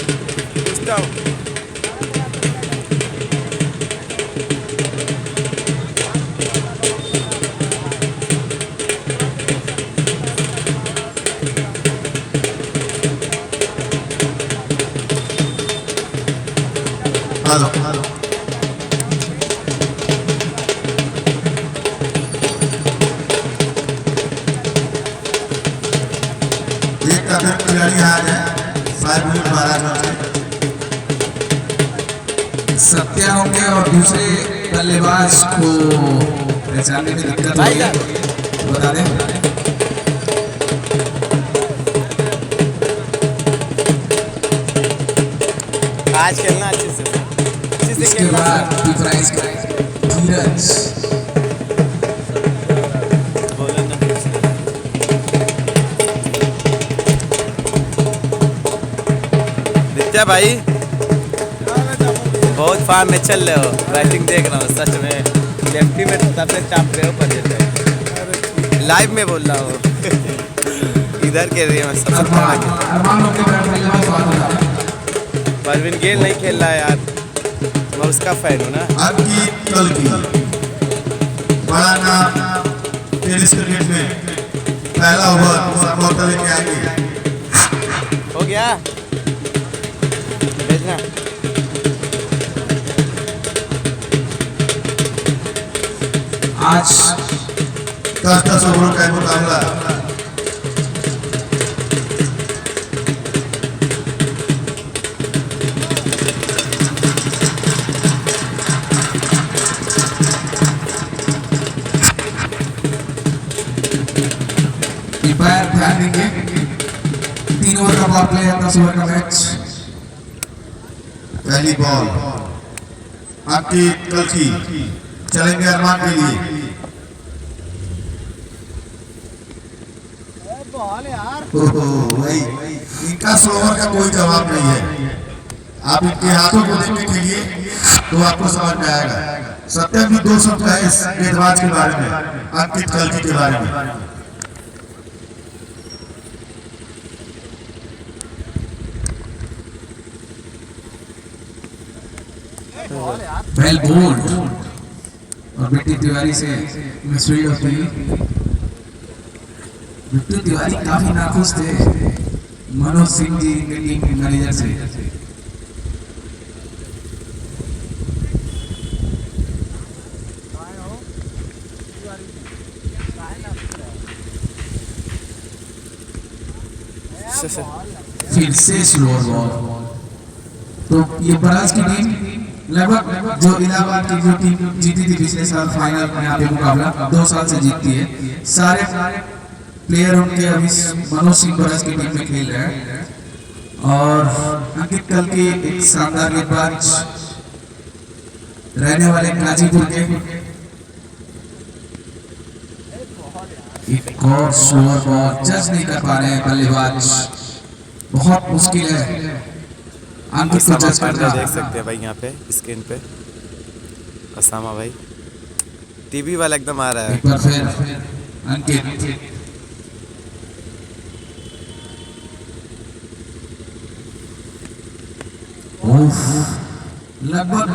पूछता हूँ। Hello hello एक अगर खिलाड़ी आ जाए 5 मिनट 12 मिनट सत्या होंगे और दूसरे बल्लेबाज को पहचानने में दिक्कत हो रही है, बता दें। आज खेलना अच्छे से इसके खेलना। बाद धीरज बोलो ना। नित्या भाई बहुत फार्म में चल रहे हो, बैटिंग देख रहा हूँ सच में। लेफ्टी में सबसे टॉप पे हो, पर लाइव में बोल रहा हूँ। इधर के एरिया में सबसे परवीन गेल नहीं खेल रहा है यार, मैं उसका फैन हूँ ना। आपकी कल की बड़ा नाम टेनिस क्रिकेट में पहला ओवर समझौता लेके आएंगे। हो गया भेजना। आज 10 ओवरों का मुकाबला ध्यान देंगे। 3 ओवर का पावर प्ले है, 10 ओवर का मैच। पहली बॉल आपकी कल की चलेंगे अरमान के लिए। भाई इनका स्लोवर का कोई जवाब नहीं है। आप इनके हाथों को देख के खेलिए तो आपको समझ में आएगा। सत्यम भी 2 शब्द है इस गेंदबाज के बारे में, अंकित कल्की के बारे में। वेल बोल्ड और बिट्टू तिवारी से मिसरी होती। बिट्टू तिवारी काफी नाखुश थे मनोज सिंह जी के टीम के मैनेजर से। फिर से स्लो बॉल। तो ये बराज की टीम लगभग जो इलाहाबाद की जो टीम जीती थी पिछले साल फाइनल में, यहाँ पे मुकाबला 2 साल से जीतती है। सारे प्लेयर उनके अभी मनोज सिंह बराज की टीम में खेल रहे हैं। और अंकित कल की एक शानदार गेंदबाज रहने वाले गाजीपुर के। एक और स्लोअर बॉल जज नहीं कर पा रहे हैं बल्लेबाज, बहुत मुश्किल है अंकित को जज करना। देख सकते हैं भाई यहाँ पे स्क्रीन पे असामा भाई, टीवी वाला एकदम आ रहा है। एक बार फिर अंकित लगभग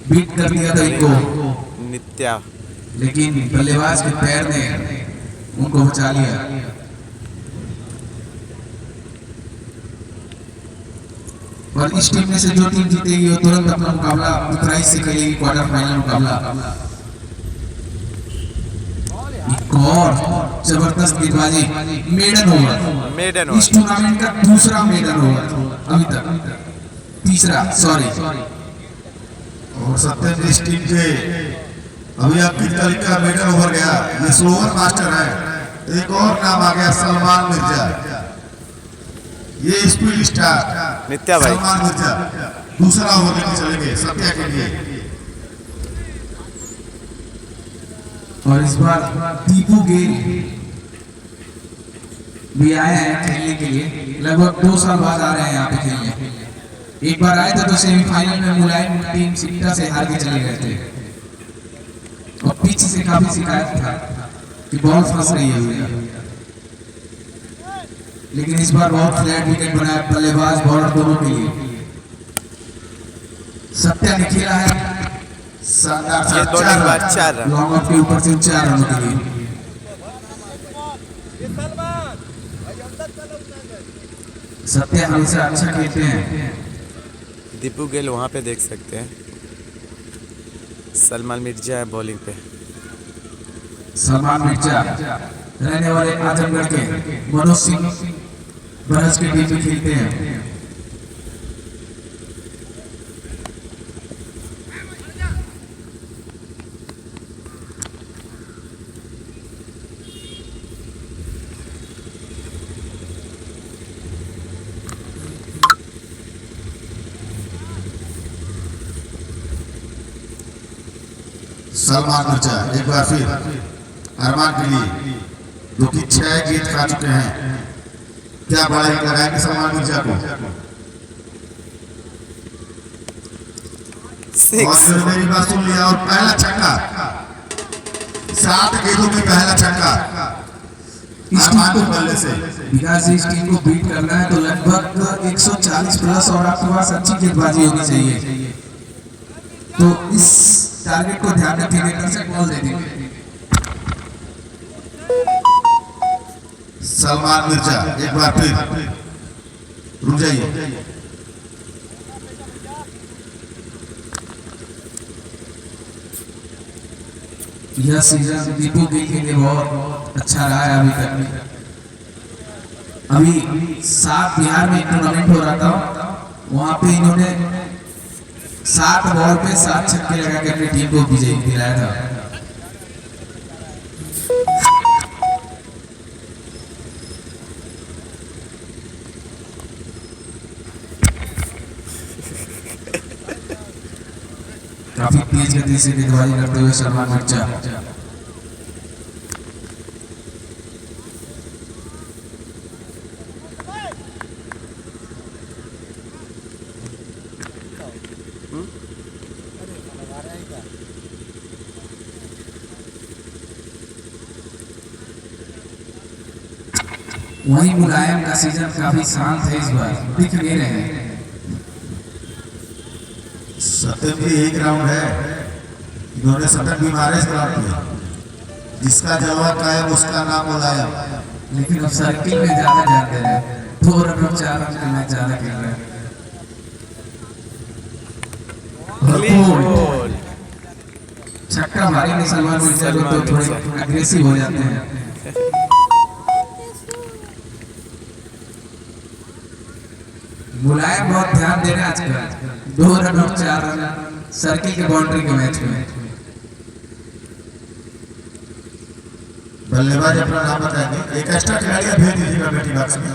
बीट कर दिया था इनको नित्या, लेकिन बल्लेबाज के पैर ने उनको बचा लिया। और इस टीम में से जो टीम जीतेगी वो तुरंत अपना मुकाबला उत्तराइश से करेगी, क्वार्टर फाइनल मुकाबला। एक और जबरदस्त गेंदबाजी, मेडन ओवर इस टूर्नामेंट का दूसरा मेडन ओवर अभी तक, तीसरा सॉरी। और सत्यम इस टीम के अभी आपकी कल का मेडन ओवर गया, ये स्लोवर मास्टर है। एक और नाम आ गया सलमान मिर्जा, ये स्पीड स्टार नित्या भाई। सलमान मिर्जा दूसरा ओवर लेके चलेंगे सत्या के लिए। और इस बार दीपू गेल भी आए हैं खेलने के लिए, लगभग 2 साल बाद आ रहे हैं यहाँ पे खेलने। एक बार आए थे तो सेमीफाइनल में मुलायम टीम सिक्टा से हार के चले गए थे और पीछे से काफी शिकायत था कि बॉल फंस रही है। लेकिन इस बार बहुत फ्लैट विकेट बनाया बल्लेबाज बॉलर दोनों के लिए। सत्या ने खेला है शानदार ये बॉलिंग बात 4 रन। लॉन्ग ऑफ के ऊपर से 4 रनों के लिए। सत्या हमेशा अच्छा खेलते हैं। दीपू गेल वहाँ पे देख सकते हैं। सलमान मिर्जा है बॉलिंग पे। सलमान मिर्जा रहने वाले आजमगढ़ के मनोज सिंह बरस के टीम में खेलते हैं। सलमान मिर्जा एक बार फिर अरमान के लिए जो कि 6 गेंद खा चुके हैं, क्या बड़ा हिट लगाएंगे सलमान मिर्जा को। और मेरी बात सुन लिया और पहला छक्का 7 गेंदों में पहला छक्का अरमान के बल्ले से। विकास इस टीम को बीट करना है तो लगभग 140 प्लस और आपके पास अच्छी गेंदबाजी होनी चाहिए। तो इस टारगेट को ध्यान रखिए, दर्शक बॉल दे देंगे। सलमान मिर्जा एक बार फिर रुक जाइए। यह सीजन दीपू गिल के लिए बहुत अच्छा रहा है अभी तक। अभी 7 बिहार में टूर्नामेंट हो रहा था, वहां पे इन्होंने 7 बॉल पे 7 छक्के लगा के अपनी टीम को विजयी दिलाया था। काफी तेज गति से गेंदबाजी करते हुए सलमान मिर्जा। वहीं मुलायम का सीजन काफी शांत है इस बार, दिख नहीं रहे हैं। सत्यम भी एक राउंड है, इन्होंने शतक भी मारे इस ग्राउंड में। जिसका जवाब कायम उसका नाम मुलायम। लेकिन अब सर्किल में ज्यादा जाते हैं, 2 रन और 4 रन के मैच ज्यादा खेल रहे हैं। बॉल छक्का मारे नहीं सलमान मिर्जा को तो थोड़े अग्रेसिव हो जाते हैं। मुलायम बहुत ध्यान दे रहे हैं आजकल। 2 रन और 4 रन सर्किल के बाउंड्री के मैच में। बल्लेबाज अपना नाम बताएंगे, एक एक्स्ट्रा खिलाड़ी भेज दीजिएगा बेटी बॉक्स में।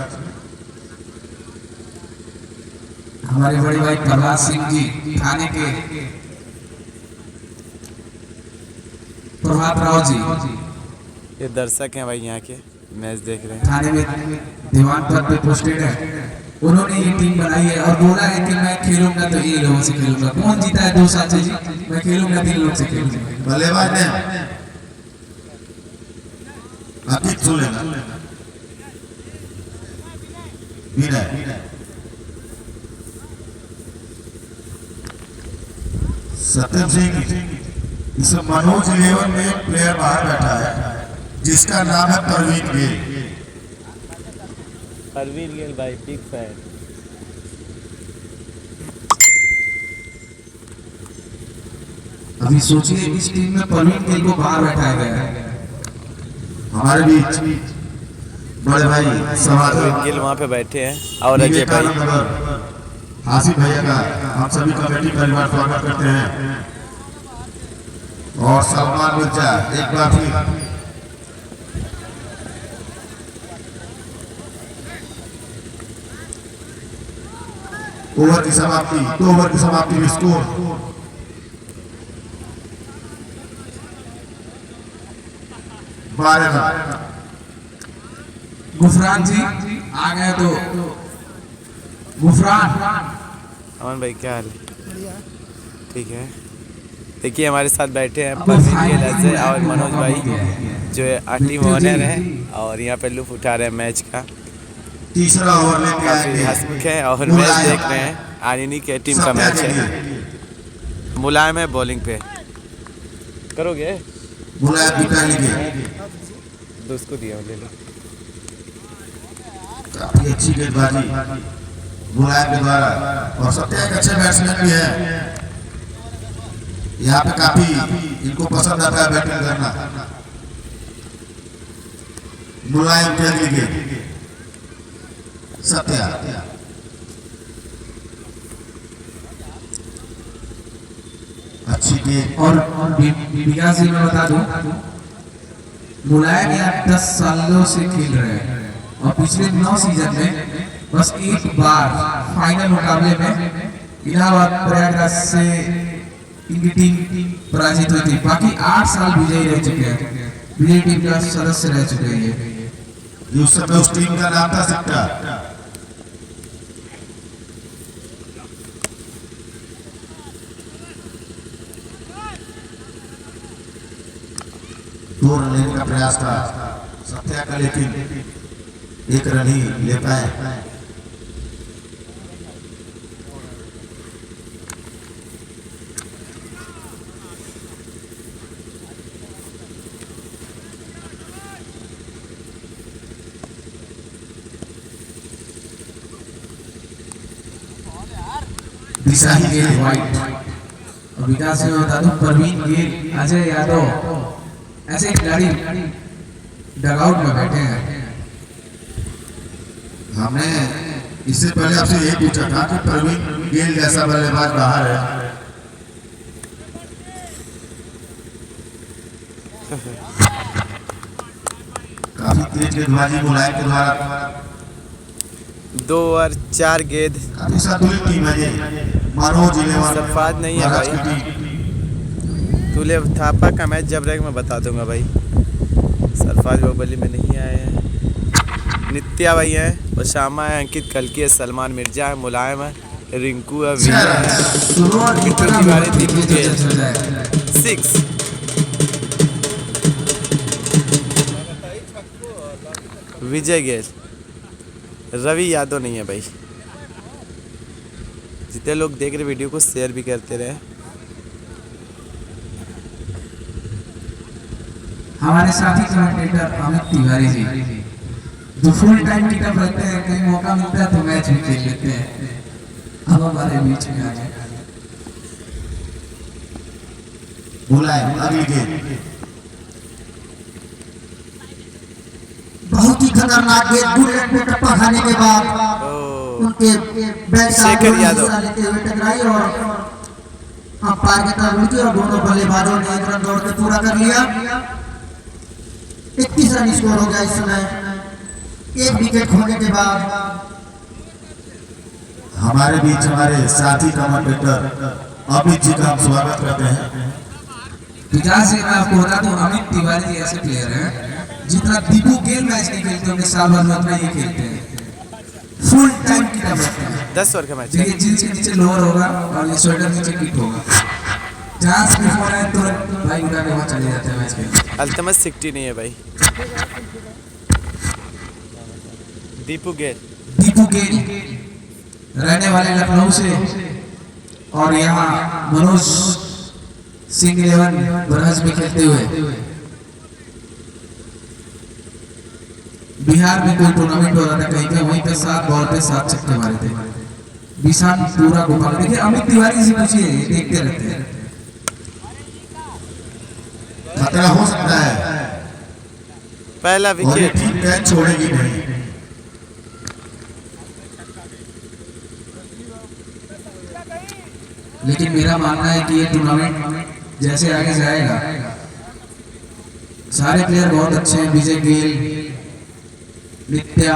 हमारे बड़े भाई प्रभात सिंह जी थाने के, प्रभात राव जी ये दर्शक हैं भाई यहाँ के, मैच देख रहे हैं। थाने में दीवान पद पे पोस्टेड है। उन्होंने ये टीम बनाई है और बोला है कि मैं खेलूंगा तो ये लोगों से खेलूंगा। कौन जीता है 2 साल से जी? मैं खेलूंगा 3 लोग से खेलूंगा। बल्लेबाज ने अतीत सुन लेना विनय सत्यम सिंह। इस मनोज 11 में एक प्लेयर बाहर बैठा है जिसका नाम है परवीन गिल। परवीन गिल भाई बिग फैन। अभी सोचिए इस टीम में परवीन गिल को बाहर बैठाया गया है। हमारे बीच बड़े भाई समाज परवीन गिल वहाँ पे बैठे हैं और अजय भाई। हासिफ भैया का हम सभी कमेटी परिवार स्वागत करते हैं। और सलमान मिर्जा एक बार फिर ओवर की समाप्ति, 2 ओवर की समाप्ति में स्कोर 12 रन। गुफरान जी आ गए तो गुफरान। अमन भाई क्या हाल है? ठीक है। देखिए हमारे साथ बैठे हैं परवीन गिल, अजय और मनोज भाई जो टीम ओनर है और यहाँ पे लुत्फ उठा रहे हैं मैच का। तीसरा ओवर लेके काफी आएंगे हंसमुख है और मैच मुलायम। देख रहे हैं। आनिनी के टीम का सत्या मैच के है। लिए मुलायम है बॉलिंग पे। करोगे मुलायम बिटाली के दोस्त को दिया ले लो। काफी अच्छी गेंदबाजी मुलायम के द्वारा और सत्या एक अच्छे बैट्समैन भी है। यहाँ पे काफी इनको पसंद आता है बैटिंग करना। मुलायम के अगली गेंद सत्या अच्छी गेंद और विकास जी मैं बता दूं, मुलायम यहाँ 10 सालों से खेल रहे हैं और पिछले 9 सीजन में बस एक बार फाइनल मुकाबले में इलाहाबाद प्रयागराज से इनकी टीम पराजित हुई थी। बाकी 8 साल विजयी रह चुके हैं, विजयी टीम का सदस्य रह चुके हैं ये। उस समय उस टीम का नाम था सिक्का। दो रन लेने का प्रयास था सत्या का, लेकिन एक रन ही ले पाए। दिशा ही गेंद वाइट। और विकास में बता दूं, परवीन गेल, अजय यादव ऐसे खिलाड़ी डगआउट में बैठे हैं। हमने इससे पहले आपसे यही पूछा था कि प्रवीण गेल जैसा बल्लेबाज बाहर है। काफी तेज गेंदबाजी मुलायम के द्वारा। 2 ओवर 4 गेंद। काफी संतुलित टीम है ये मनोज इलेवन सरफराज नहीं है महाराज भाई। की टीम। तुले थापा का मैच जब रहेगा मैं बता दूंगा भाई। सरफराज बाहुबली में नहीं आए हैं। नित्या भाई हैं, उशामा है, अंकित कलकी है, सलमान मिर्जा है, मुलायम है, रिंकू है, विनय है, शुरुआत बिट्टू इतना तिवारी, बहुत दीपू तेज गेल। चल रहा है। 6। विजय गेल, रवि यादव नहीं है भाई। जितने लोग देख रहे वीडियो को शेयर भी करते रहे। हमारे साथी कमेंटेटर अमित तिवारी जी जो फुल टाइम की टफ रखते हैं, कहीं मौका मिलता है तो मैच भी खेल लेते हैं। अब हमारे बीच में आ जाए। मुलायम अगली गेंद बहुत ही खतरनाक गेंद बुलेट में टप्पा खाने के बाद उनके बैट शेखर यादव लेते हुए टकराई और अंपायर की तरफ उठी और दोनों बल्लेबाजों ने 1 रन दौड़ के पूरा कर लिया। 31 रन स्कोर हो गया इस समय 1 विकेट खोने के बाद। हमारे बीच हमारे साथी कमेंटेटर अमित जी का हम स्वागत करते हैं। विकास जी मैं आपको बता दूं, अमित तिवारी जी ऐसे प्लेयर हैं जितना दीपू गेल मैच नहीं खेलते होंगे साल भर में उतना ये खेलते हैं। फुल टाइम की टफ रखते हैं। 10 ओवर का मैच है। देखिए जींस के नीचे लोअर होगा और ये स्वेटर नीचे किट होगा। जहाँ से फोन आए तुरंत भाई उठा के वहाँ चले जाते हैं मैच के। अल्तमस 60 नहीं है भाई। दीपू गेल, दीपू गेल रहने वाले लखनऊ से और यहाँ मनोज सिंह 11 बरहज में खेलते हुए बिहार में कोई टूर्नामेंट हो रहा था कहीं पे, वहीं पे 7 बॉल पे 7 छक्के मारे थे। विशाल पूरा गोपाल। देखिए अमित तिवारी से पूछिए, ये देखते रहते हैं। खतरा हो सकता है पहला और ये विकेट। टीम कैच छोड़ेगी नहीं। लेकिन मेरा मानना है कि ये टूर्नामेंट जैसे आगे जाएगा, सारे प्लेयर बहुत अच्छे हैं। विजय गेल, नित्या,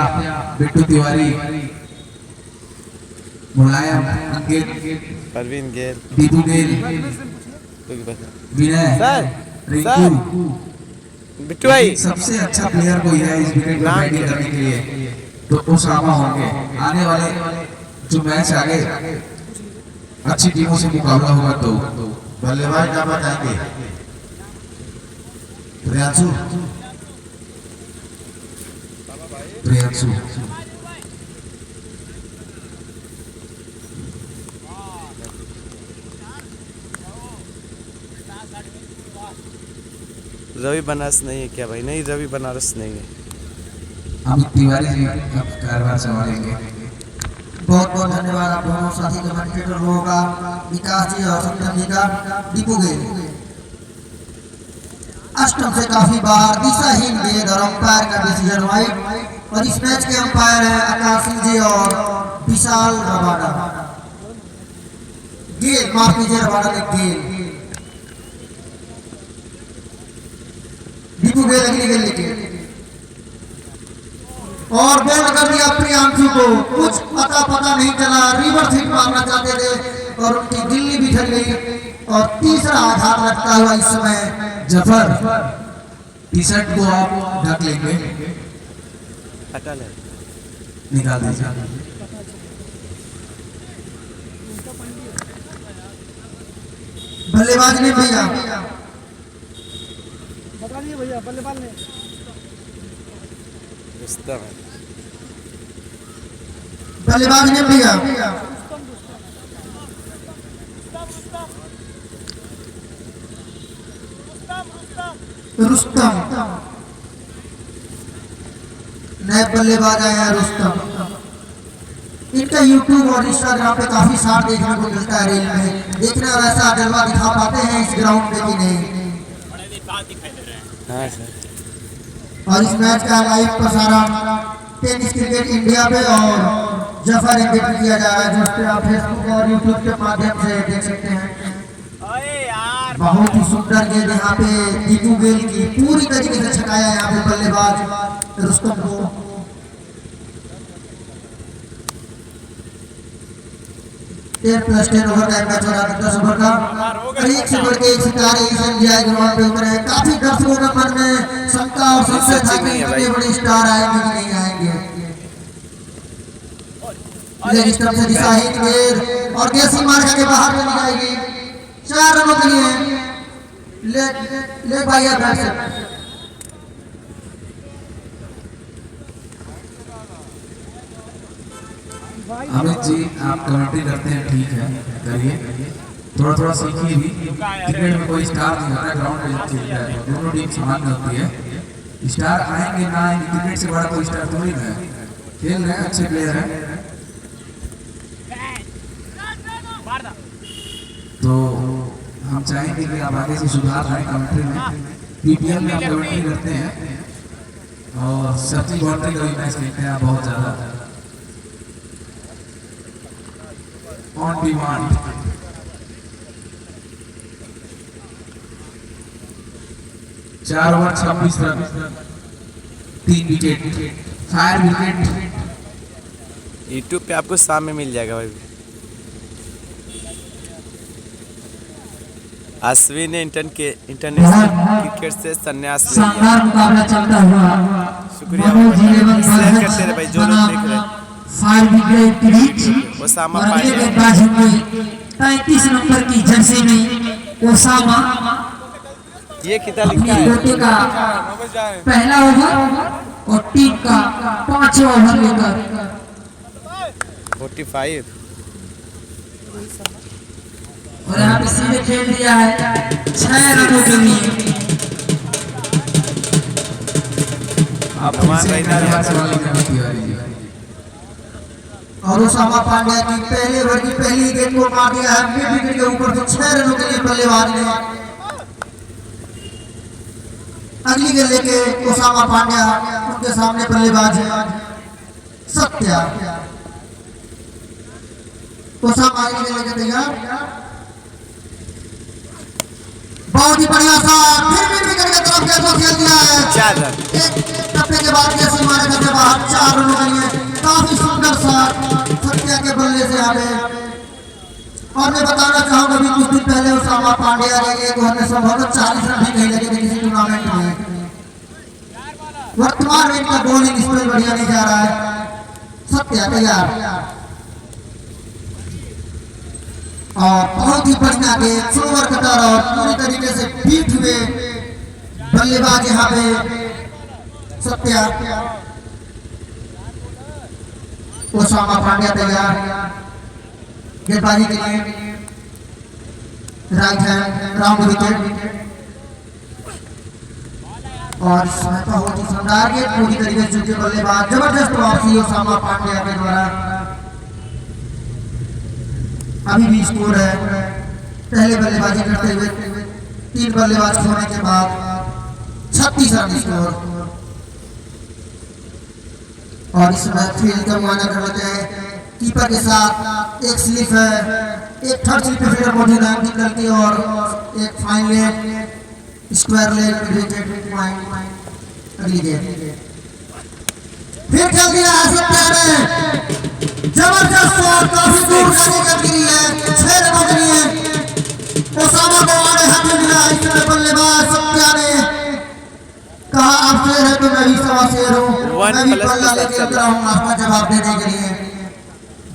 बिट्टू तिवारी, मुलायम, अंकित, परवीन गेल, दीपू गेल, विनय, सर रिंकू। बिट्टू भाई सबसे अच्छा प्लेयर कोई है इस विकेट को बैटिंग करने के लिए तो उसामा होंगे। आने वाले जो मैच आगे अच्छी टीमों से मुकाबला होगा तो बल्लेबाज क्या बताएंगे? प्रियांशु प्रियांशु रवि बनारस नहीं है क्या भाई? नहीं, रवि बनारस नहीं है। अमित तिवारी जी अब कारभार संभालेंगे। बहुत बहुत धन्यवाद आप दोनों साथी कमेंटेटर लोगों का, विकास जी और सत्यम जी का। दीपू गेल अष्टम से काफी बार दिशाहीन गेंद और अंपायर का डिसीजन वाइड, और इस मैच के अंपायर हैं आकाश सिंह जी और विशाल रबाडा। गेंद माफ कीजिए, रबाडा ने गेंद। दीपू गेल अगली गेंद लेके और बॉल कर दिया प्रियांशु को। कुछ पता नहीं चला, रिवर्स हिट मारना चाहते थे और उनकी गिल्ली भी ठग गई। और तीसरा आघात लगता हुआ इस समय जफर टी शर्ट को आप ढक लेंगे, हटा ले, निकाल दीजिए। बल्लेबाज ने भैया रुस्तम है। बल्लेबाज ने भैया रुस्तम, नए बल्लेबाज आए हैं रुस्तम। इनका यूट्यूब और इंस्टाग्राम पे काफी साथ देखने को मिलता है, रील में देखना वैसा जलवा दिखा पाते हैं इस ग्राउंड पे कि नहीं। हाँ सर। और इस मैच का लाइव प्रसारण टेनिस क्रिकेट इंडिया पे और जफर इंडिया पे किया जा रहा है, जिस पे आप फेसबुक और यूट्यूब के माध्यम से देख सकते हैं। बहुत ही सुंदर गेंद यहाँ पे दीपू गेल की पूरी तरीके से छकाया यहाँ पे बल्लेबाज रुस्तम को। प्लस 10 ओवर का मैच हो रहा है, 10 ओवर का, और एक से बढ़ के एक सितारे इस इंडिया ग्राउंड पे उतरे हैं। काफी दर्शकों के मन में शंका और संशय था कि इतने बड़े स्टार आएंगे कि नहीं आएंगे। लेग स्टंप से दिशाहीन गेंद और गेंद मार के बाहर चली जाएगी। 4 रनों के लिए ले भाई बैट से। अमित जी आप कमेंट्री करते हैं, ठीक है, करिए, थोड़ा सीखिए भी। क्रिकेट में कोई स्टार नहीं होता, ग्राउंड पे खेलता है, दोनों टीम समान होती है। स्टार आएंगे ना आएंगे, क्रिकेट से बड़ा कोई स्टार थोड़ी ना है। खेल रहे हैं, अच्छे प्लेयर हैं, तो हम चाहेंगे कि आप आगे से सुधार लाएं कमेंट्री में। पीपीएल में आप कमेंट्री करते हैं और सचिन बाउंड्री का भी मैच खेलते हैं आप बहुत ज़्यादा ऑन डिमांड। चार over 26 run, 3 wicket, fire wicket. YouTube पे आपको शाम में मिल जाएगा भाई। अश्विन ने इंटरनेशनल क्रिकेट से संन्यास ले लिया। शानदार मुकाबला चलता हुआ शुक्रिया शेयर करते रहे भाई जो लोग देख रहे हैं। फायर विकेट के बीच ओसामा और अगले पांड्या गेंदबाज होंगे 35 नंबर की जर्सी में ओसामा। ये कितना लिखा है? बेटे का पहला ओवर और टीम का 5वां ओवर लेकर 45। और यहाँ पे सीधे खेल दिया है 6 रनों के लिए। अब हमारा इधर और ओसामा पांड्या की पहले ओवर की पहली गेंद को मार दिया है मिड विकेट के ऊपर, तो 6 रनों के लिए बल्लेबाज ने। अगली गेंद लेके ओसामा पांड्या, उनके सामने बल्लेबाज है सत्या। ओसामा अगली गेंद लेके तैयार, बहुत ही बढ़िया सा फिर मिड विकेट की तरफ कैच खेल दिया है। 4 रन। एक टप्पे के बाद कैसे मारे करके बाहर 4 रनों के लिए काफी सुंदर सा सत्या के बल्ले से आवे। और मैं बताना चाहूंगा भी कुछ दिन पहले ओसामा पांड्या के एक ओवर में संभवतः 40 रन भी नहीं लगे थे किसी टूर्नामेंट में। वर्तमान में इनका बॉलिंग स्पेल बढ़िया नहीं जा रहा है। सत्या तैयार और बहुत ही बढ़िया गेंद, स्लोअर कटर और पूरी तरीके से बीट हुए बल्लेबाज यहाँ पे सत्या। ओसामा पांड्या तैयार गेंदबाजी के लिए, राइट हैंड राउंड विकेट। और इसमें बहुत ही शानदार गेंद पूरी तरीके से चुके बल्लेबाज जबरदस्त वापसी ओसामा पांड्या के द्वारा। अभी भी स्कोर है पहले बल्लेबाजी करते हुए 3 बल्लेबाज खोने के बाद 36 रन स्कोर। और इसमें फील्ड का मुआयना कर लेते हैं कीपर के साथ। एक स्लिप है, एक थर्ड स्लिप पे फील्डर मौजूद है उनकी गलती, और एक fine leg square leg wicket point अगली गेंद। फिर चल दिया सत्या ने जबरदस्त शॉट, काफी दूर जाने का गिरी है, 6 रनों के लिए ओसामा को आड़े हाथ में मिला। इसमें बल्लेबाज सत्या ने कहा आप शेर है तो मैं भी सवा शेर हूँ, मैं भी बल्ला लेके उतरा हूँ आपका जवाब देने के लिए।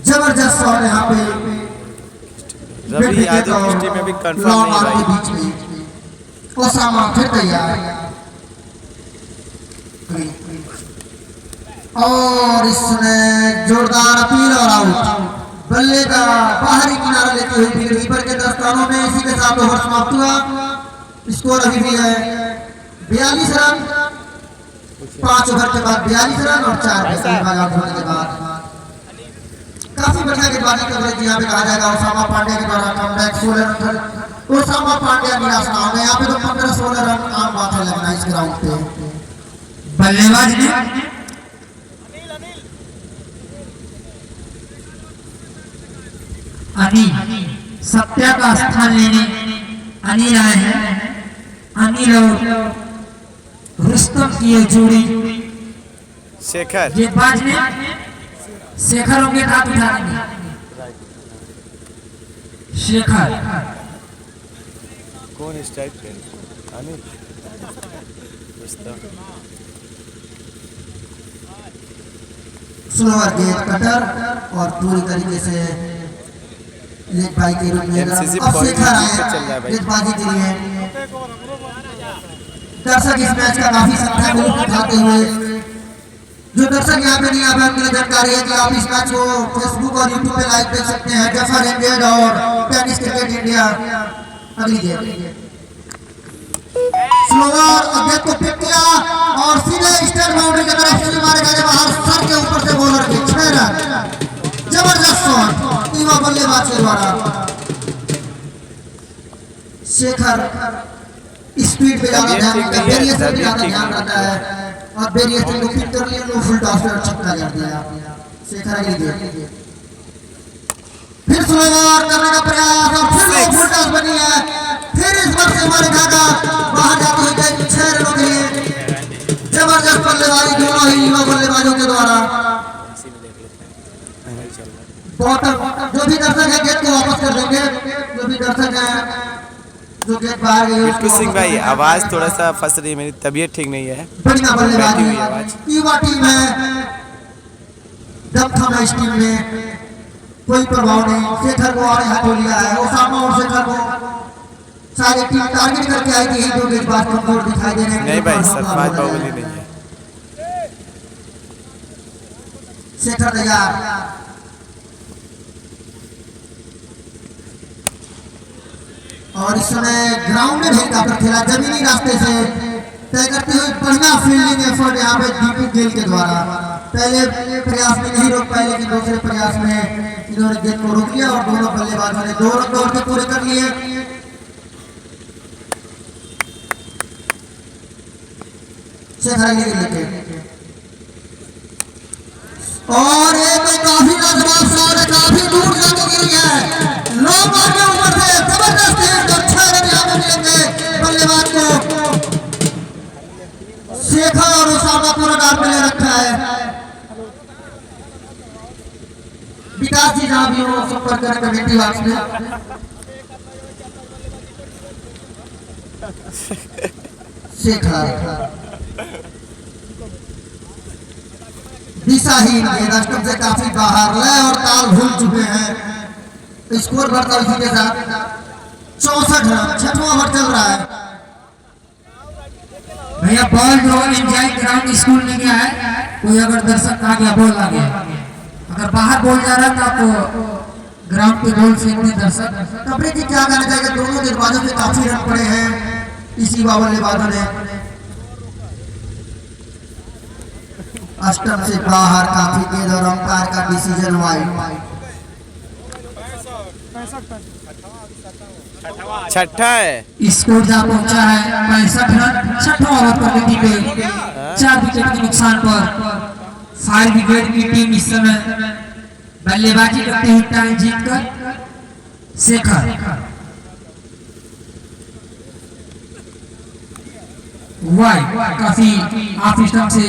जबरदस्त शॉट यहाँ पे रवि यादव की टीम में भी कंफर्म नहीं भाई। ओसामा फिर तैयार, और इसने जोरदार अपील और आउट। बल्ले का बाहरी किनारा लेते हुए विकेट कीपर के 10 रनों में इसी के साथ ओवर समाप्त हुआ। स्कोर अभी भी है 42 रन, 5 ओवर के बाद 42 रन और 4 गेंदबाज आउट होने के बाद। काफी बढ़िया गेंदबाजी कवरेज यहाँ पे कहा जाएगा ओसामा पांड्या के द्वारा। कमबैक 16 रन, ओसामा पांड्या निराश ना होंगे यहाँ पे, तो 15-16 रन आम बात है लगना इस ग्राउंड पे। बल्लेबाज ने अनिल सत्या का स्थान लेने अनिल आए हैं। अनिल और रुस्तम की ये जोड़ी शेखर गेंदबाज ने शेखर होंगे, हाथ उठाएंगे शेखर। कौन स्ट्राइक पे? अनिल स्लोअर गेंद कटर और पूरी तरीके से लेग बाई के रूप में MCC अब शेखर आए चल रहा है भाई। गेंदबाजी के लिए। दर्शक इस मैच का काफी संख्या में लुत्फ उठाते हुए, जो दर्शक यहाँ पे नहीं आ पाए उनके लिए जानकारी है कि आप इस मैच को फेसबुक और यूट्यूब पे लाइव देख सकते हैं। जफर एंगेज और टेनिस क्रिकेट इंडिया। अगली गेंद स्लोअर, गेंद को पिक किया और सीधे स्टेट बाउंड्री की तरफ से मारे गए बाहर, सर के ऊपर से बॉलर के 6 रन। जबरदस्त शॉट युवा बल्लेबाज के द्वारा। शेखर स्पीड पे ज्यादा ध्यान रखता है, वेरिएशन पे ज्यादा ध्यान रखता है, और वेरिएशन को पिक कर लिया, लो फुल टॉस पे छक्का कर दिया शेखर। अगली गेंद फिर स्लोअर करने का प्रयास और फिर लो फुल टॉस बनी है। फिर इस बार से मारे जाएगा बाहर जाते हुए गए 6 रनों के लिए। जबरदस्त बल्लेबाजी दोनों ही युवा बल्लेबाजों के द्वारा। बॉटम जो भी दर्शक है गेंद को वापस कर देंगे, जो भी दर्शक है जो गेंद बाहर गई। बिल्कुल सिंह भाई आवाज थोड़ा सा फंस रही है, मेरी तबीयत ठीक नहीं है। बढ़िया बल्लेबाजी हुई आवाज। युवा टीम है, दमखम है इस टीम में, कोई प्रभाव नहीं। शेखर को आड़े हाथों लिया है। ओसामा और शेखर को सारी टीम टारगेट करके आई थी, जो गेंदबाज कमजोर दिखाई दे रहे हैं। नहीं भाई सरफराज बाहुबली नहीं है। शेखर तैयार, और इस समय ग्राउंड में भेजा पर खेला जमीनी रास्ते से तय करते हुए बढ़िया फील्डिंग एफर्ट यहाँ पे दीपक गेल के द्वारा। पहले प्रयास में नहीं रोक पाए, लेकिन दूसरे प्रयास में इन्होंने गेंद को रोक लिया और दोनों बल्लेबाजों ने 2 रन दौड़ के पूरे कर लिए। शेखर लेके और एक काफी लाजवाब शॉट है, काफी दूर जाके गिरी है, लो मार के ऊपर से जबरदस्त हिट और 6 रन यहाँ पे मिलेंगे बल्लेबाज को। शेखर और ओसामा पूरा डाल पे ले रखा है। विकास जी जहाँ भी हो संपर्क करें कमेटी बॉक्स में। शेखर दिशाहीन गेंद से काफी बाहर, लय और ताल भूल चुके हैं। स्कोर बढ़ता इसी के साथ 64 रन, 6वां ओवर चल रहा है। भैया बॉल जो एंजॉय ग्राउंड स्कूल में गया है, कोई अगर दर्शक आ गया बॉल आ गया, अगर बाहर बॉल जा रहा था तो ग्राउंड पे बॉल फेंकने दर्शक। कपड़े की क्या कहना चाहिए, दोनों गेंदबाजों के काफी रन पड़े हैं इसी बल्लेबाजों ने। अष्टम से बाहर, काफी गेंद और अंपायर का डिसीजन वाइड। छठा है। स्कोर जा पहुंचा है 65 रन। छठा ओवर पर गति पे 4 विकेट के नुकसान पर फायर ब्रिगेड की टीम इस समय बल्लेबाजी करते हुए टाइम जीतकर शेखर वाइड काफी ऑफ स्टंप से।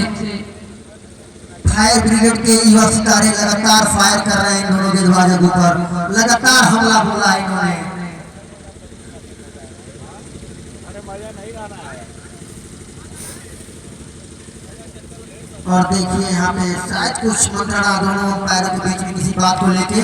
फायर ब्रिगेड के युवा सितारे लगातार फायर कर रहे हैं इन दोनों गेंदबाजों के ऊपर, लगातार हमला बोला है इन्होंने। और देखिए यहाँ पे शायद कुछ मंत्रणा दोनों पैरों के बीच में किसी बात को लेके।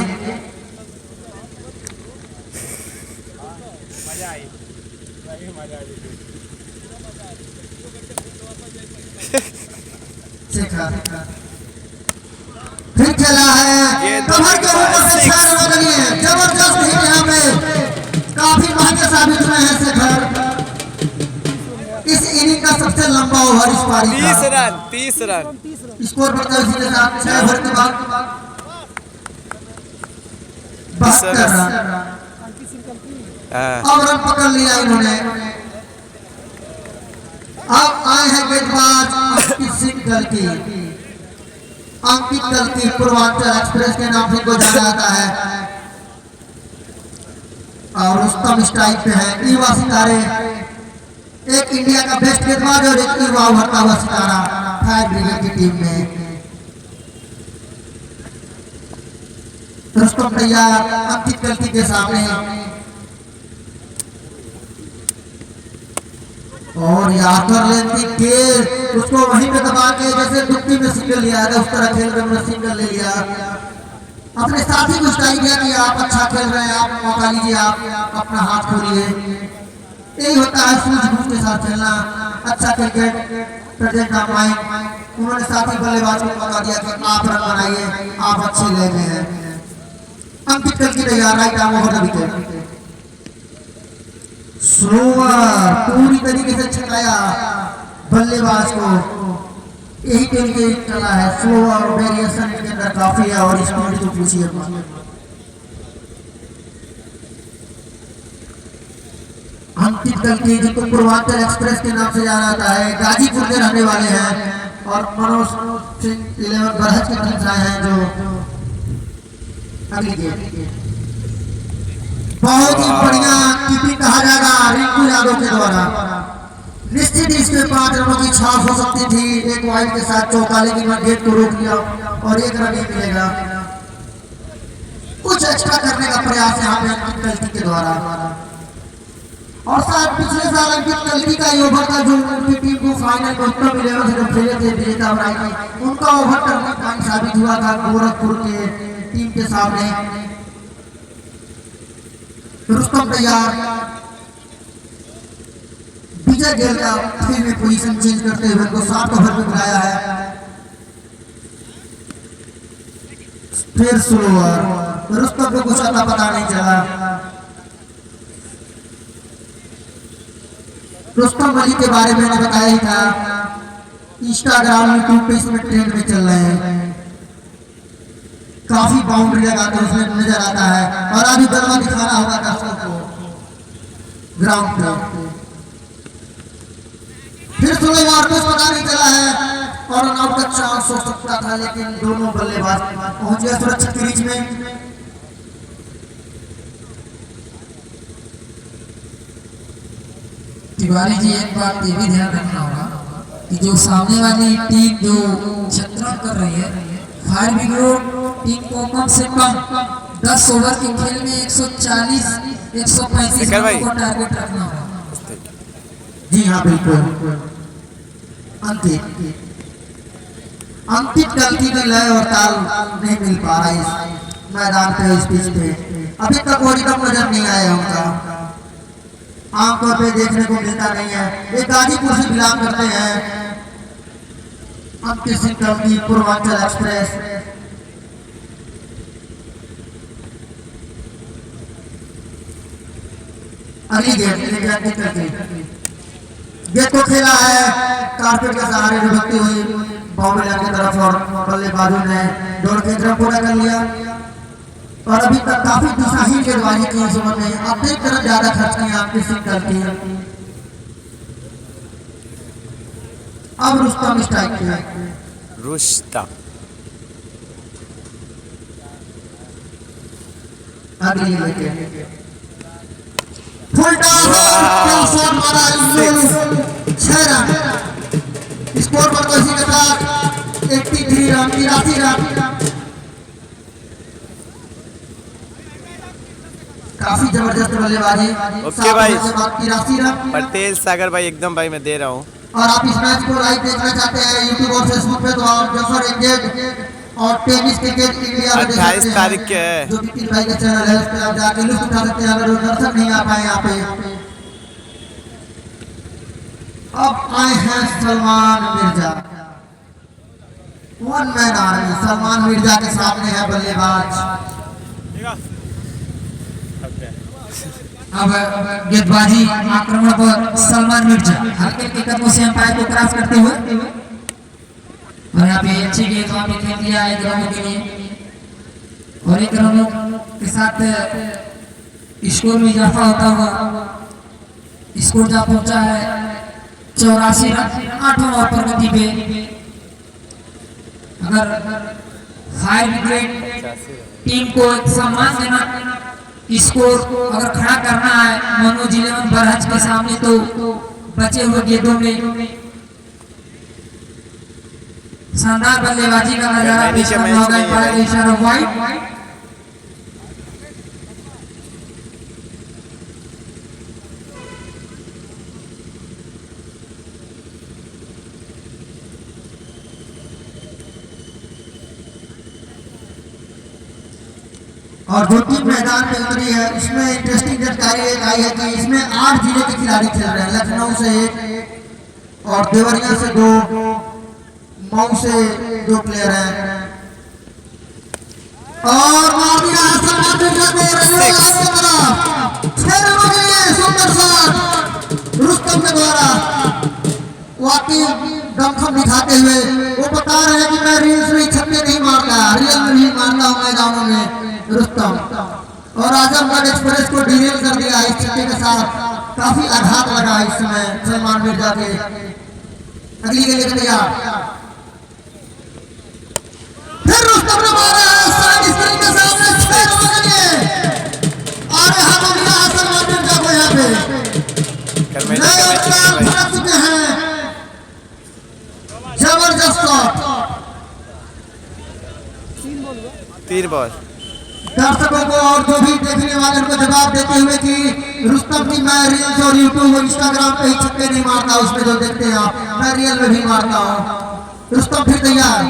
फिर खेला है कमर के ऊपर से 6 रन बनी है, जबरदस्त हिट यहाँ पे, काफी महंगे साबित हुए हैं शेखर। इस इनिंग का सबसे लंबा ओवर इस पारी का। 30 रन स्कोर बढ़ता है इसी के साथ 6 ओवर के बाद 72 रन। अब रन पकड़ लिया इन्होंने। अब आए हैं गेंदबाज अंकित सिंह कल्की। अंकित कल्की पूर्वांचल एक्सप्रेस के नाम से इनको जाना जाता है और उत्तम स्ट्राइक पे है। युवा सितारे, एक इंडिया का बेस्ट गेंदबाज और एक युवा उभरता हुआ सितारा फायर ब्रिगेड की टीम में। रुस्तम तैयार अंकित कल्की के सामने और यहाँ कर लेती गेंद उसको वहीं पे दबा के, जैसे दुक्की में सिंगल लिया था उस तरह खेल कर उन्होंने सिंगल ले लिया। अपने साथी को स्ट्राइक दिया कि आप अच्छा खेल रहे हैं, आप मौका लीजिए, आप अपना हाथ खोलिए। यही होता है सूझबूझ के साथ खेलना। अच्छा क्रिकेट प्रेजेंट ऑफ माइंड। उन्होंने साथी बल्लेबाज को मौका दिया कि आप रन बनाइए, आप अच्छे ले गए हैं। अंकित कल्की तैयार, right arm over the wicket. Slower पूरी तरीके से छकाया बल्लेबाज को। यही तरीके चला है, स्लोवर वेरिएशन के अंदर काफी है और स्पीड तो पूछिए। अंकित कल्की जिनको पूर्वांचल एक्सप्रेस के नाम से जाना जाता है, गाजीपुर के रहने वाले हैं और मनोज सिंह 11 बरहज की टीम से आए हैं जो अगली गेम। बहुत ही बढ़िया कीपिंग कहा जाएगा रिंकू यादव के द्वारा। निश्चित इसमें 5 रनों की छाप हो सकती थी एक वाइड के साथ चौका, लेकिन गेट को रोक दिया और 1 रन ही मिलेगा। कुछ एक्स्ट्रा करने का प्रयास यहाँ पे अंकित कल्की के द्वारा। और शायद पिछले साल अंकित कल्की का ही ओवर था जो उनकी टीम को फाइनल में उत्तर मिलेगा से जब खेले थे विजेता बनाई, उनका ओवर टर्निंग पॉइंट साबित हुआ था गोरखपुर के टीम के सामने। रुस्तम तैयार, विजय गेल का फिर में पोजीशन चेंज करते हुए उनको 7 ओवर में बुलाया है। फिर स्लोवर, रुस्तम को कुछ अता पता नहीं चला। रुस्तम अली के बारे में मैंने बताया ही था, इंस्टाग्राम यूट्यूब पे इसमें ट्रेंड में चल रहे हैं। काफी बाउंड्री लगाकर उसमें नजर आता है और अभी गलवा दिखाना होगा दर्शकों को ग्राउंड पे। फिर स्लोवर कुछ पता नहीं चला है और रन आउट का चांस हो सकता था, लेकिन दोनों बल्लेबाज पहुंच गए सुरक्षित क्रीज में। तिवारी जी, एक बात ये भी ध्यान रखना होगा कि जो सामने वाली टीम जो छत्रा कर रही है, फायर ब्रिगेड टीम को कम से कम 10 ओवर के खेल में 140-135 रन को टारगेट रखना होगा। जी हाँ बिल्कुल। अंकित कल्की की लय और ताल नहीं मिल पा रहा इस मैदान पे, इस पिच पे। अभी तक वो रिकम नजर नहीं आया उनका, आमतौर पे देखने को मिलता नहीं है। ये गाजीपुर से बिलोंग करते हैं अंकित सिंह कल्की, पूर्वांचल एक्सप्रेस। अगली गेट को खेला है कारपेट के सहारे लुढ़कती हुई बाउंड्री लाइन की तरफ और बल्लेबाजों ने दौड़ केंद्र पूरा कर लिया और अभी तक काफी दिशाहीन गेंदबाजी की इस ओवर में। अब देख कर ज्यादा खर्च किया आपकी सिंगल की। अब रुस्तम स्ट्राइक किया। रुस्तम अगली लेके फुल टॉस क्या शॉट मारा इस 6 रन स्कोर पर कोई के साथ 83 रन 83 रन। काफी जबरदस्त बल्लेबाजी। ओके भाई। 83 रन। पटेल सागर भाई एकदम भाई मैं दे रहा हूँ। और आप इस मैच को लाइव देखना चाहते हैं यूट्यूब और फेसबुक पे तो आप जफर एंगेज और टेनिस क्रिकेट इंडिया में 28 तारीख के है जो कि भाई का चैनल है उस पे आप जाके लुत्फ उठा सकते हैं अगर वो दर्शक नहीं आ पाए यहाँ पे। अब आए हैं Salman Mirza. One man army Salman Mirza के सामने है बल्लेबाज। अब गेंदबाजी आक्रमण पर सलमान मिर्जा हल्के के कदमों से अंपायर को क्रॉस करते हुए और यहाँ पे अच्छी गेंद वहाँ पे खेल दिया एक रनों के लिए और एक रनों के साथ स्कोर में इजाफा होता हुआ स्कोर जा पहुंचा है 84 रन 8वां ओवर पर गति पे। अगर फायर ब्रिगेड टीम को एक सम्मान देना स्कोर अगर खड़ा करना है मनोज 11 बरहज के सामने तो बचे हुए गेंदों में शानदार बल्लेबाजी का नजारा पेश करना होगा। अंपायर इशारा वाइड। और जो टीम मैदान में उतरी है उसमें इंटरेस्टिंग जानकारी एक आई है कि इसमें 8 जिले के खिलाड़ी खेल रहे हैं। लखनऊ से 1 और देवरिया से 2 मऊ से 2 प्लेयर हैं और मादिया सलमान मिर्जा को सुंदर शॉट रुस्तम के द्वारा वाकई दमखम दिखाते हुए वो बता रहे हैं कि मैं रील्स में छक्के नहीं मारता रियल में ही मारता हूँ मैदानों में रुस्तम। और आजमगढ़ एक्सप्रेस को डिरेल कर दिया इस छक्के के साथ। काफी आघात लगा इस समय सलमान मिर्जा के। अगली के लिए तैयार फिर रुस्तम ने मारा साइड स्क्रीन के सामने 6 रन के लिए और यहाँ पर मिला सलमान मिर्जा को यहाँ पे नए अंदाज बना चुके हैं। जबरदस्त शॉट 3 बॉल। दर्शकों को और जो भी देखने वाले को जवाब देते हुए कि रुस्तम की मैं रील्स और यूट्यूब और इंस्टाग्राम पे ही छक्के नहीं मारता उसमें जो देखते हैं आप मैं रियल में भी मारता हूँ। रुस्तम फिर तैयार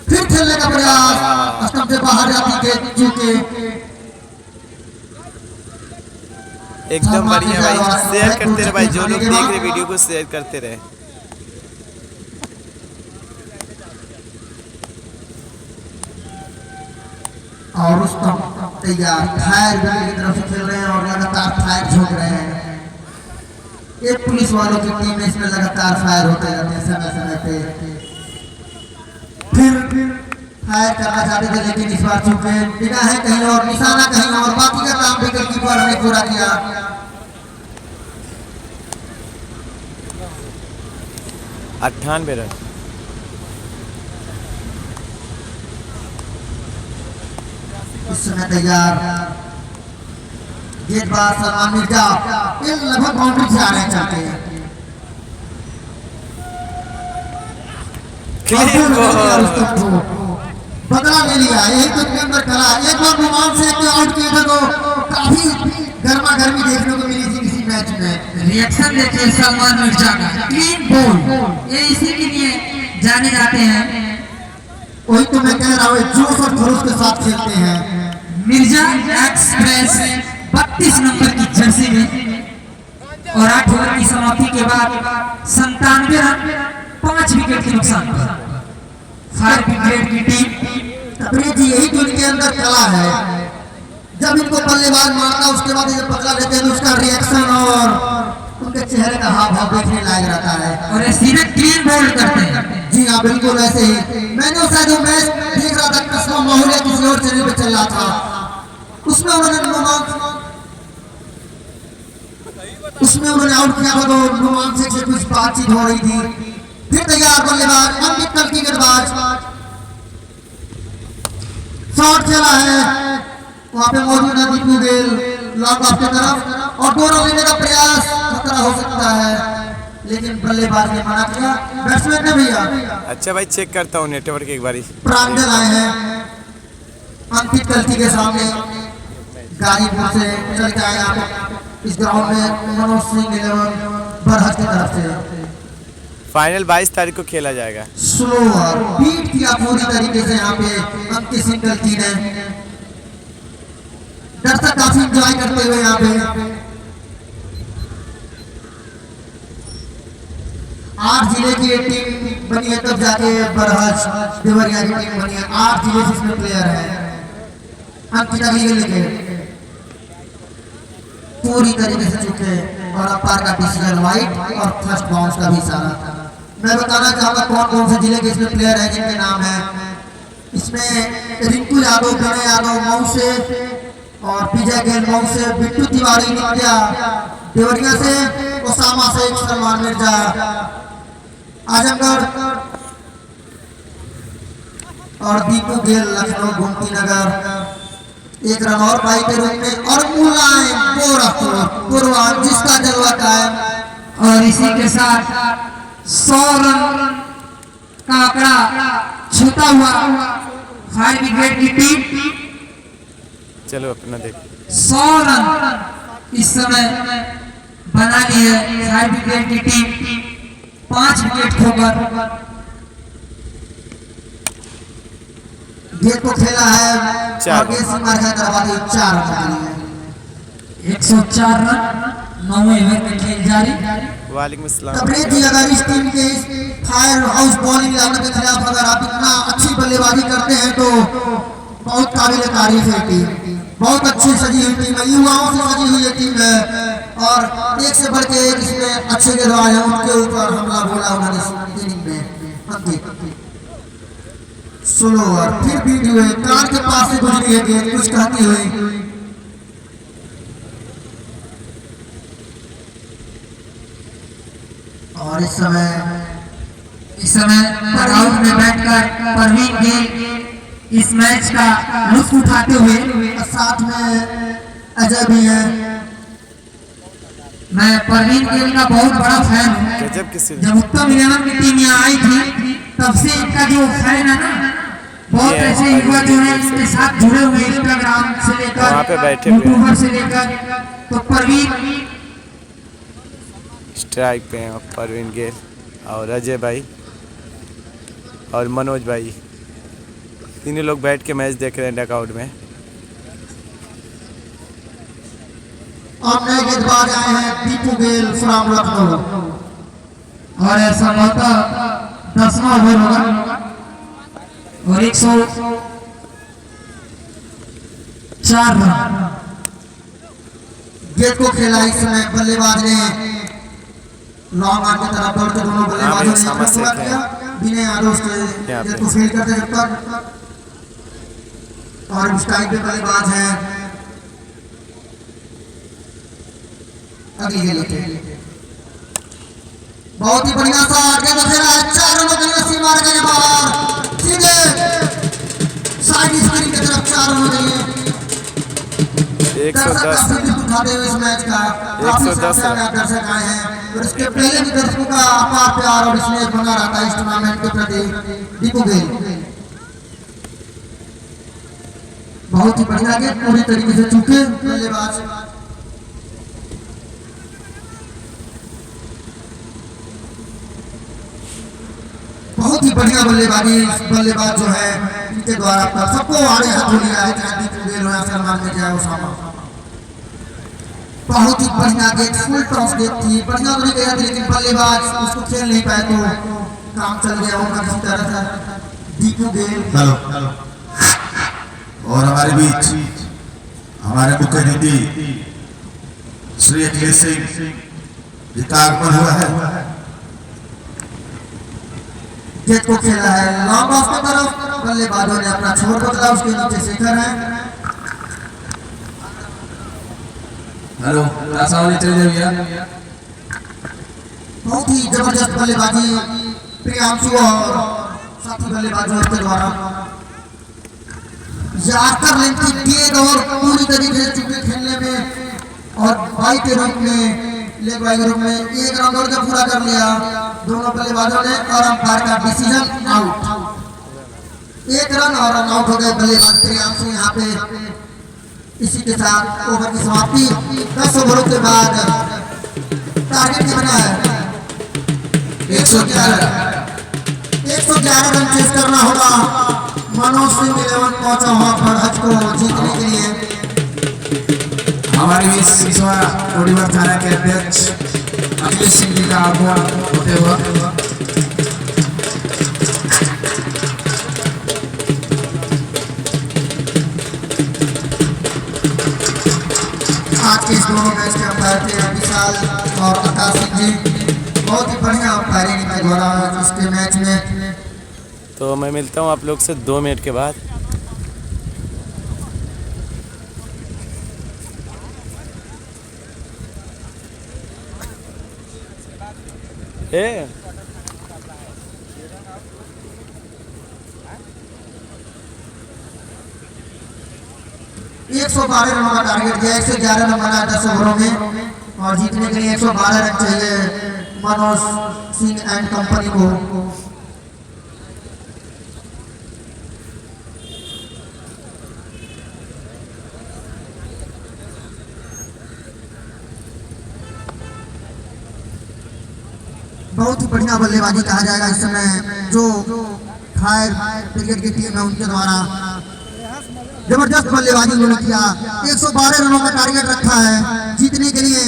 फिर खेलने का प्रयास स्टंप से बाहर जाती के चूके एकदम बढ़िया भाई। शेयर करते रहे भाई जो लोग देख रहे वीडियो को शेयर करते रहे। और रुस्तम तैयार फायर की तरफ से खेल रहे हैं और लगातार फायर झोंक रहे हैं। एक पुलिस वालों की टीम में इसमें लगातार फायर होते रहते हैं समय समय पे। फिर फायर करना चाहते थे लेकिन इस बार चूंकि निगाहें कहीं और निशाना कहीं और बाकी का काम विकेट कीपर ने पूरा किया। 98 रन। इस समय तैयार गेंदबाज सलमान मिर्जा इन लगभग बाउंड्री से आ रहे हैं चलते हैं। बदला ले लिया यही तो के अंदर कला। एक बार विमान से आउट किया था तो काफी गर्मा गर्मी देखने को मिली थी किसी मैच में। रिएक्शन देखिए सलमान मिर्जा का क्लीन बोल ये इसी के लिए जाने जाते हैं। वही तो मैं कह रहा हूँ जोश और खरोश के साथ खेलते हैं। मिर्जा एक्सप्रेस 32 नंबर की जर्सी में और 8 ओवर की समाप्ति के बाद 97 रन 5 विकेट के नुकसान पर फायर ब्रिगेड की टीम जी यही तो इनके अंदर कला है। जब इनको बल्लेबाज मारता उसके बाद ये पकड़ा लेते हैं उसका रिएक्शन और उनके चेहरे का हाव भाव देखने लायक रहता है। और ये सीधे क्लीन बोल्ड करते हैं। जी हाँ, बिल्कुल ऐसे ही। मैंने उसका जो मैच देख रहा था, कसमा माहौल किसी और चैनल पे चल रहा था, उसमें उन्होंने आउट किया था तो रोमांचक से कुछ बातचीत हो रही थी। फिर तैयार बल्लेबाज अंकित कल्की गेंदबाज, शॉट चला है, वहां पे मौजूद है दीपू गेल लॉन्ग ऑफ की तरफ, और दोनों लेने का प्रयास खतरा हो सकता है, लेकिन बल्लेबाज ने मना किया। बैट्समैन ने भैया अच्छा भाई, चेक करता हूँ नेटवर्क एक बारी। प्रांजल आए हैं अंकित कल्की के सामने, गाजीपुर से चल के आए आप इस ग्राउंड में मनोज सिंह 11 बरहट की तरफ से। फाइनल 22 तारीख को खेला जाएगा। स्लोअर बीट किया पूरी तरीके से यहाँ पे अंकित सिंह कल्की ने। दर्शक काफी एंजॉय करते हुए यहाँ पे 8 जिले की एक टीम बनी है, तब जाके बरहज देवरिया की टीम बनी है। 8 जिले से इसमें प्लेयर है। अंकित अगली गेंद लेके पूरी तरीके से चुके और अंपायर का डिसीजन वाइट और फर्स्ट बाउंस का भी इशारा। मैं बताना चाहूंगा कौन कौन से जिले के इसमें प्लेयर हैं जिनके नाम है। इसमें रिंकू यादव, विनय यादव मऊ से, और विजय गेल मऊ से, बिट्टू तिवारी नित्या देवरिया से, ओसामा शेख, सलमान मिर्जा आजमगढ़, और दीपू गेल लखनऊ गोमती नगर। एक रन और पाई के रूप में, और मुलायम पूर्वांचल जिसका जलवा कायम। और इसी के साथ 100 रन का आंकड़ा छूता हुआ फायर ब्रिगेड की टीम। चलो अपना देख। 100 रन इस समय बना ली है फायर ब्रिगेड की टीम, 5 विकेट खोकर। गेंद को खेला है 4 रन, 104 रन 9वें ओवर में खेल जारी। वालेकुम अस्सलाम। तबरेज जी, अगर इस टीम के इस फायर हाउस बॉलिंग लाइन के खिलाफ अगर आप इतना अच्छी बल्लेबाजी करते हैं तो बहुत काबिल तारीफ है टीम। बहुत अच्छी सजी हुई टीम है, युवाओं से सजी हुई टीम है, और एक से बढ़ के एक इसमें अच्छे गेंदबाज हैं। उनके ऊपर हमला बोला उन्होंने इनिंग में। अंकित स्लोअर फिर बीट हुए, कान के पास से गुजरी है गेंद कुछ कहती हुई। और इस समय ग्राउंड में बैठकर परवीन गेल इस मैच का लुत्फ उठाते हुए, साथ में अजय भी है। मैं परवीन गेल का बहुत बड़ा फैन हूँ। गजब किसी जब उत्तम 11 की टीम यहाँ आई थी तब से इनका जो फैन है ना, बहुत ऐसे युवा जो है इनके साथ जुड़े हुए, इंस्टाग्राम से वहाँ पे लेकर बैठे हुए यूट्यूबर से लेकर। तो परवीन स्ट्राइक पे हैं, परवीन गेल और अजय भाई और मनोज भाई, तीनों लोग बैठ के मैच देख रहे हैं डकआउट में। और नए गेंदबाज आए हैं दीपू गेल फ्रॉम लखनऊ, और ऐसा होता 10वां ओवर होगा और 104 रन। गेंद को खेला इस समय बल्लेबाज ने लॉन्ग ऑन की तरफ दौड़ते दोनों बल्लेबाजों ने पूरा किया। विनय यादव से गेंद को फील्ड करते जब तक, और इस टाइम पे बल्लेबाज है अगली गेंद लेके बहुत ही बढ़िया सा गेंद खेला है। 4 रनों के लिए सीमा के बाहर सीधे साइड स्क्रीन की तरफ 4 रनों के लिए 110 उठाते हुए इस मैच का 110 दर्शक आए हैं। और इसके पहले भी दर्शकों का अपार प्यार और स्नेह बना रहता है इस टूर्नामेंट के प्रति। दीपू गेल बहुत ही बढ़िया गेंद पूरी तरीके से चूके बल्लेबाज। बहुत ही बढ़िया बल्लेबाज जो है इनके द्वारा सबको आगे हाथ लिया है, चाहे दीपू गेल हो या सलमान मिर्जा हो, ओसामा। बहुत ही बढ़िया गेंद, फुल टॉस गेंद थी, बढ़िया तो नहीं गया थी, लेकिन बल्लेबाज उसको खेल नहीं पाए तो काम चल गया होगा किसी तरह से। दीपू गेल हेलो, और हमारे बीच हमारे मुख्य अतिथि श्री अखिलेश सिंह जिसका आगमन हुआ है। गेंद को खेला है लॉन्ग ऑफ की तरफ, बल्लेबाजों ने अपना छोर बदला, उसके नीचे शेखर है। हेलो रासावली चले जाओ भैया। बहुत ही जबरदस्त बल्लेबाजी प्रियांशु और साथी बल्लेबाजों के द्वारा। याकर लेंथ की गेंद और पूरी तरीके से चुके खेलने में और बाई के रूप में लेग बाई के रूप में एक रन और पूरा कर लिया दोनों बल्लेबाजों ने, और अंपायर का डिसीजन आउट। एक रन और रन आउट हो गए बल्लेबाज प्रियांशु। यहाँ पे इसी के साथ ओवर की समाप्ति। 10 ओवरों के बाद टारगेट कितना है? 111 रन चेस करना होगा। मनोज सिंह 11 पहुंचा हुआ फरहत को जीतने के लिए। हमारे इस बार कोडीवर थाना के अध्यक्ष अखिलेश सिंह जी का आगमन होते हुए आज के इस दोनों मैच के अंपायर थे विशाल और आकाश सिंह जी। बहुत ही बढ़िया अंपायरिंग इनके द्वारा इसके मैच में। तो मैं मिलता हूँ आप लोग से 2 मिनट के बाद। ए 112 रनों का टारगेट दिया। 111 रन बना 10 ओवरों में, और जीतने के लिए 112 रन चाहिए मनोज सिंह एंड कंपनी को। बहुत ही बढ़िया बल्लेबाजी कहा जाएगा इस समय जो फायर क्रिकेट की टीम है उनके द्वारा। जबरदस्त बल्लेबाजी उन्होंने किया। 112 रनों का टारगेट रखा है जीतने के लिए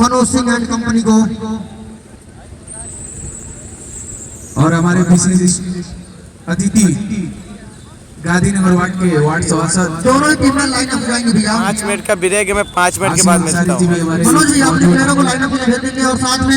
मनोज सिंह एंड कंपनी को। और हमारे विशेष अतिथि गांधीनगर वार्ड के वार्ड सभासद दोनों ही टीमें लाइन अप जाएंगे भैया। 5 मिनट का ब्रेक है, मैं 5 मिनट के बाद मिलता हूँ। मनोज जी अपने प्लेयरों को लाइन अप भेज देंगे और साथ में